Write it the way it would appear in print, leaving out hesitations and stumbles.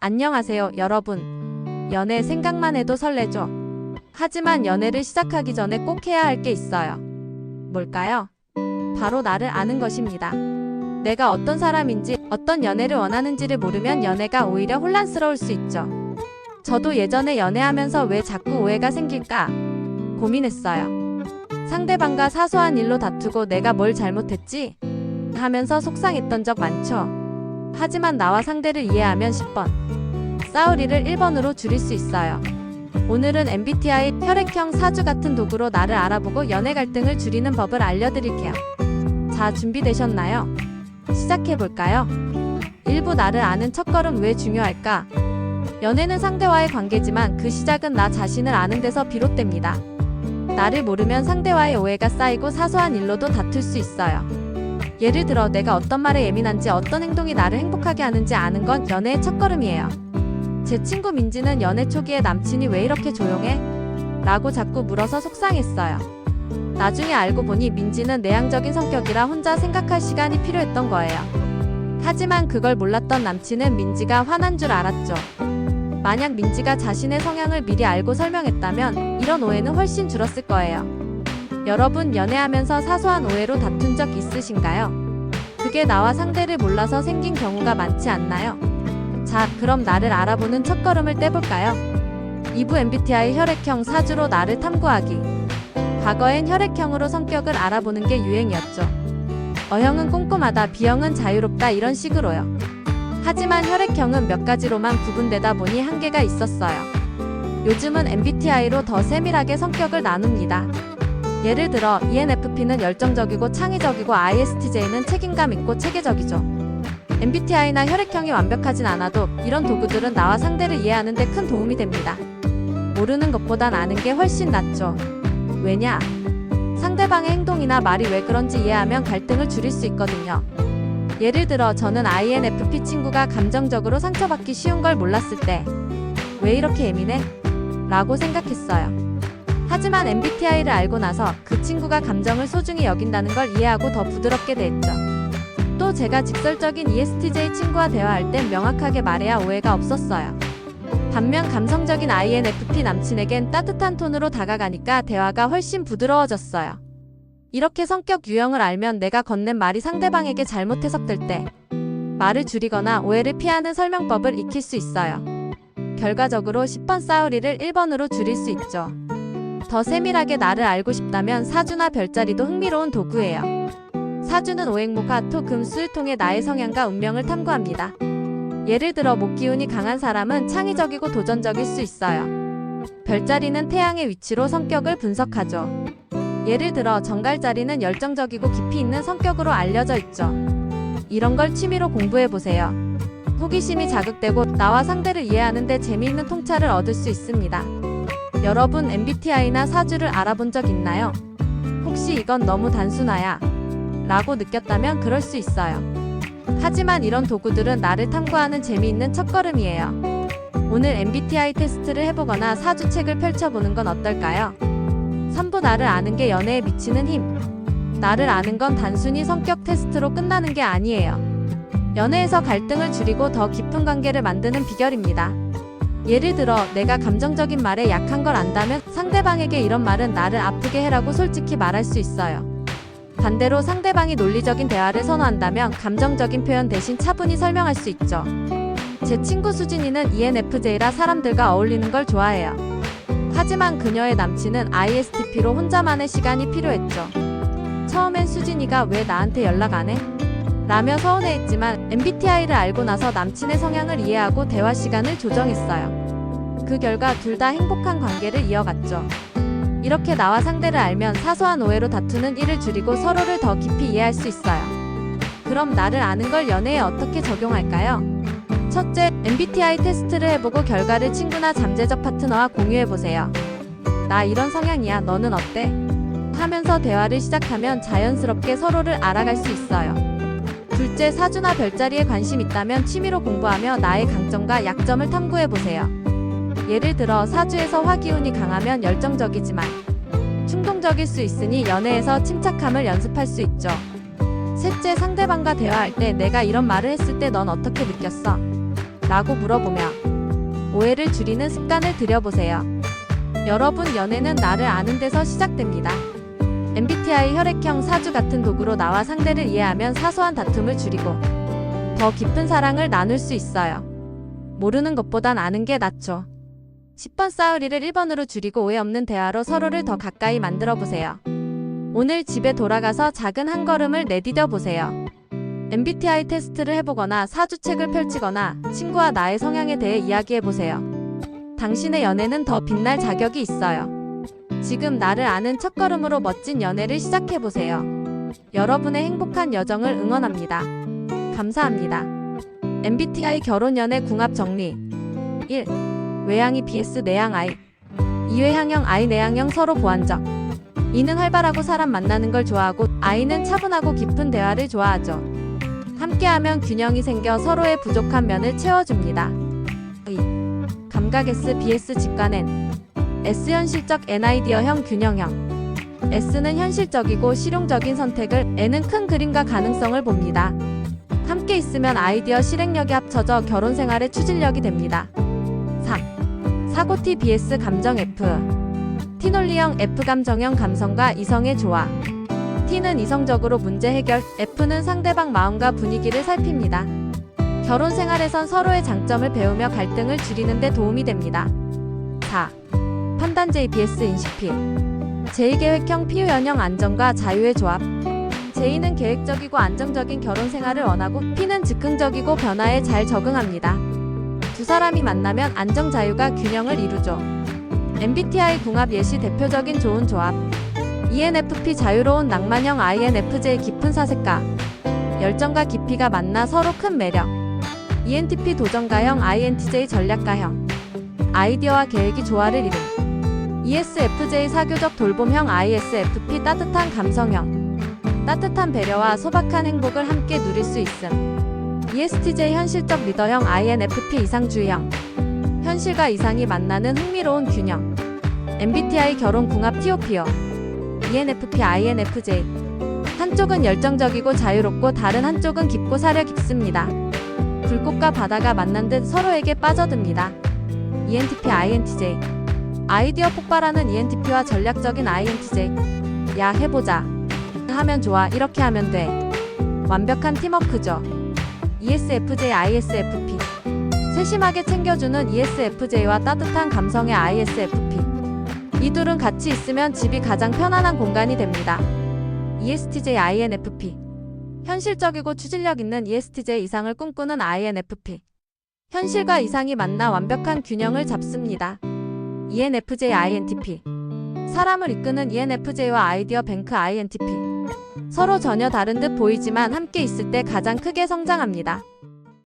안녕하세요, 여러분. 연애 생각만 해도 설레죠? 하지만 연애를 시작하기 전에 꼭 해야 할 게 있어요. 뭘까요? 바로 나를 아는 것입니다. 내가 어떤 사람인지, 어떤 연애를 원하는지를 모르면 연애가 오히려 혼란스러울 수 있죠. 저도 예전에 연애하면서 왜 자꾸 오해가 생길까 고민했어요. 상대방과 사소한 일로 다투고 내가 뭘 잘못했지? 하면서 속상했던 적 많죠. 하지만 나와 상대를 이해하면 10번 싸울 일을 1번으로 줄일 수 있어요. 오늘은 MBTI 혈액형 사주 같은 도구로 나를 알아보고 연애 갈등을 줄이는 법을 알려드릴게요. 자, 준비되셨나요? 시작해볼까요? 1부 나를 아는 첫걸음. 왜 중요할까? 연애는 상대와의 관계지만 그 시작은 나 자신을 아는 데서 비롯됩니다. 나를 모르면 상대와의 오해가 쌓이고 사소한 일로도 다툴 수 있어요. 예를 들어 내가 어떤 말에 예민한지, 어떤 행동이 나를 행복하게 하는지 아는 건 연애의 첫걸음이에요. 제 친구 민지는 연애 초기에 남친이 왜 이렇게 조용해? 라고 자꾸 물어서 속상했어요. 나중에 알고 보니 민지는 내향적인 성격이라 혼자 생각할 시간이 필요했던 거예요. 하지만 그걸 몰랐던 남친은 민지가 화난 줄 알았죠. 만약 민지가 자신의 성향을 미리 알고 설명했다면 이런 오해는 훨씬 줄었을 거예요. 여러분, 연애하면서 사소한 오해로 다툰 적 있으신가요? 그게 나와 상대를 몰라서 생긴 경우가 많지 않나요? 자, 그럼 나를 알아보는 첫걸음을 떼볼까요? 2부 MBTI 혈액형 사주로 나를 탐구하기. 과거엔 혈액형으로 성격을 알아보는 게 유행이었죠. O형은 꼼꼼하다, B형은 자유롭다, 이런 식으로요. 하지만 혈액형은 몇 가지로만 구분되다 보니 한계가 있었어요. 요즘은 MBTI로 더 세밀하게 성격을 나눕니다. 예를 들어 ENFP는 열정적이고 창의적이고 ISTJ는 책임감 있고 체계적이죠. MBTI나 혈액형이 완벽하진 않아도 이런 도구들은 나와 상대를 이해하는 데 큰 도움이 됩니다. 모르는 것보단 아는 게 훨씬 낫죠. 왜냐? 상대방의 행동이나 말이 왜 그런지 이해하면 갈등을 줄일 수 있거든요. 예를 들어 저는 INFP 친구가 감정적으로 상처받기 쉬운 걸 몰랐을 때 왜 이렇게 예민해? 라고 생각했어요. 하지만 MBTI를 알고 나서 그 친구가 감정을 소중히 여긴다는 걸 이해하고 더 부드럽게 대했죠. 또 제가 직설적인 ESTJ 친구와 대화할 땐 명확하게 말해야 오해가 없었어요. 반면 감성적인 INFP 남친에겐 따뜻한 톤으로 다가가니까 대화가 훨씬 부드러워졌어요. 이렇게 성격 유형을 알면 내가 건넨 말이 상대방에게 잘못 해석될 때 말을 줄이거나 오해를 피하는 설명법을 익힐 수 있어요. 결과적으로 10번 싸울 일을 1번으로 줄일 수 있죠. 더 세밀하게 나를 알고 싶다면 사주나 별자리도 흥미로운 도구예요. 사주는 오행목화, 토, 금, 수를 통해 나의 성향과 운명을 탐구합니다. 예를 들어 목기운이 강한 사람은 창의적이고 도전적일 수 있어요. 별자리는 태양의 위치로 성격을 분석하죠. 예를 들어 정갈자리는 열정적이고 깊이 있는 성격으로 알려져 있죠. 이런 걸 취미로 공부해보세요. 호기심이 자극되고 나와 상대를 이해하는 데 재미있는 통찰을 얻을 수 있습니다. 여러분, MBTI나 사주를 알아본 적 있나요? 혹시 이건 너무 단순하야 라고 느꼈다면 그럴 수 있어요. 하지만 이런 도구들은 나를 탐구하는 재미있는 첫걸음이에요. 오늘 MBTI 테스트를 해보거나 사주책을 펼쳐보는 건 어떨까요? 3부 나를 아는 게 연애에 미치는 힘. 나를 아는 건 단순히 성격 테스트로 끝나는 게 아니에요. 연애에서 갈등을 줄이고 더 깊은 관계를 만드는 비결입니다. 예를 들어 내가 감정적인 말에 약한 걸 안다면 상대방에게 이런 말은 나를 아프게 해라고 솔직히 말할 수 있어요. 반대로 상대방이 논리적인 대화를 선호한다면 감정적인 표현 대신 차분히 설명할 수 있죠. 제 친구 수진이는 ENFJ라 사람들과 어울리는 걸 좋아해요. 하지만 그녀의 남친은 ISTP로 혼자만의 시간이 필요했죠. 처음엔 수진이가 왜 나한테 연락 안 해? 라며 서운해했지만 MBTI를 알고 나서 남친의 성향을 이해하고 대화 시간을 조정했어요. 그 결과 둘 다 행복한 관계를 이어갔죠. 이렇게 나와 상대를 알면 사소한 오해로 다투는 일을 줄이고 서로를 더 깊이 이해할 수 있어요. 그럼 나를 아는 걸 연애에 어떻게 적용할까요? 첫째, MBTI 테스트를 해보고 결과를 친구나 잠재적 파트너와 공유해보세요. 나 이런 성향이야, 너는 어때? 하면서 대화를 시작하면 자연스럽게 서로를 알아갈 수 있어요. 둘째, 사주나 별자리에 관심 있다면 취미로 공부하며 나의 강점과 약점을 탐구해보세요. 예를 들어 사주에서 화기운이 강하면 열정적이지만 충동적일 수 있으니 연애에서 침착함을 연습할 수 있죠. 셋째, 상대방과 대화할 때 내가 이런 말을 했을 때 넌 어떻게 느꼈어? 라고 물어보며 오해를 줄이는 습관을 들여보세요. 여러분, 연애는 나를 아는 데서 시작됩니다. MBTI 혈액형 사주 같은 도구로 나와 상대를 이해하면 사소한 다툼을 줄이고 더 깊은 사랑을 나눌 수 있어요. 모르는 것보단 아는 게 낫죠. 10번 싸우리를 1번으로 줄이고 오해 없는 대화로 서로를 더 가까이 만들어 보세요. 오늘 집에 돌아가서 작은 한 걸음을 내디뎌 보세요. MBTI 테스트를 해보거나 사주책을 펼치거나 친구와 나의 성향에 대해 이야기해 보세요. 당신의 연애는 더 빛날 자격이 있어요. 지금 나를 아는 첫걸음으로 멋진 연애를 시작해 보세요. 여러분의 행복한 여정을 응원합니다. 감사합니다. MBTI 결혼 연애 궁합 정리. 1. 외향이 vs 내향 I. 2외향형 I 내향형 서로 보완적. E는 활발하고 사람 만나는 걸 좋아하고 I는 차분하고 깊은 대화를 좋아하죠. 함께하면 균형이 생겨 서로의 부족한 면을 채워줍니다. 2. 감각 S vs 직관 N. S 현실적 N 아이디어형 균형형. S는 현실적이고 실용적인 선택을, N은 큰 그림과 가능성을 봅니다. 함께 있으면 아이디어 실행력이 합쳐져 결혼 생활의 추진력이 됩니다. 3. 사고 T vs 감정 F. T논리형 F 감정형 감성과 이성의 조화. T는 이성적으로 문제 해결, F는 상대방 마음과 분위기를 살핍니다. 결혼 생활에선 서로의 장점을 배우며 갈등을 줄이는 데 도움이 됩니다. 4. 판단 J vs 인식 P. J 계획형 P유연형 안정과 자유의 조합. J는 계획적이고 안정적인 결혼 생활을 원하고 P는 즉흥적이고 변화에 잘 적응합니다. 두 사람이 만나면 안정 자유가 균형을 이루죠. MBTI 궁합 예시 대표적인 좋은 조합. ENFP 자유로운 낭만형 INFJ 깊은 사색가. 열정과 깊이가 만나 서로 큰 매력. ENTP 도전가형 INTJ 전략가형. 아이디어와 계획이 조화를 이룬. ESFJ 사교적 돌봄형 ISFP 따뜻한 감성형. 따뜻한 배려와 소박한 행복을 함께 누릴 수 있음. ESTJ 현실적 리더형 INFP 이상주의형. 현실과 이상이 만나는 흥미로운 균형. MBTI 결혼 궁합 TOPO. ENFP INFJ. 한쪽은 열정적이고 자유롭고 다른 한쪽은 깊고 사려 깊습니다. 불꽃과 바다가 만난 듯 서로에게 빠져듭니다. ENTP INTJ. 아이디어 폭발하는 ENTP와 전략적인 INTJ. 야, 해보자. 하면 좋아. 이렇게 하면 돼. 완벽한 팀워크죠. ESFJ ISFP. 세심하게 챙겨주는 ESFJ와 따뜻한 감성의 ISFP. 이 둘은 같이 있으면 집이 가장 편안한 공간이 됩니다. ESTJ INFP. 현실적이고 추진력 있는 ESTJ 이상을 꿈꾸는 INFP. 현실과 이상이 만나 완벽한 균형을 잡습니다. ENFJ INTP. 사람을 이끄는 ENFJ와 아이디어 뱅크 INTP. 서로 전혀 다른 듯 보이지만 함께 있을 때 가장 크게 성장합니다.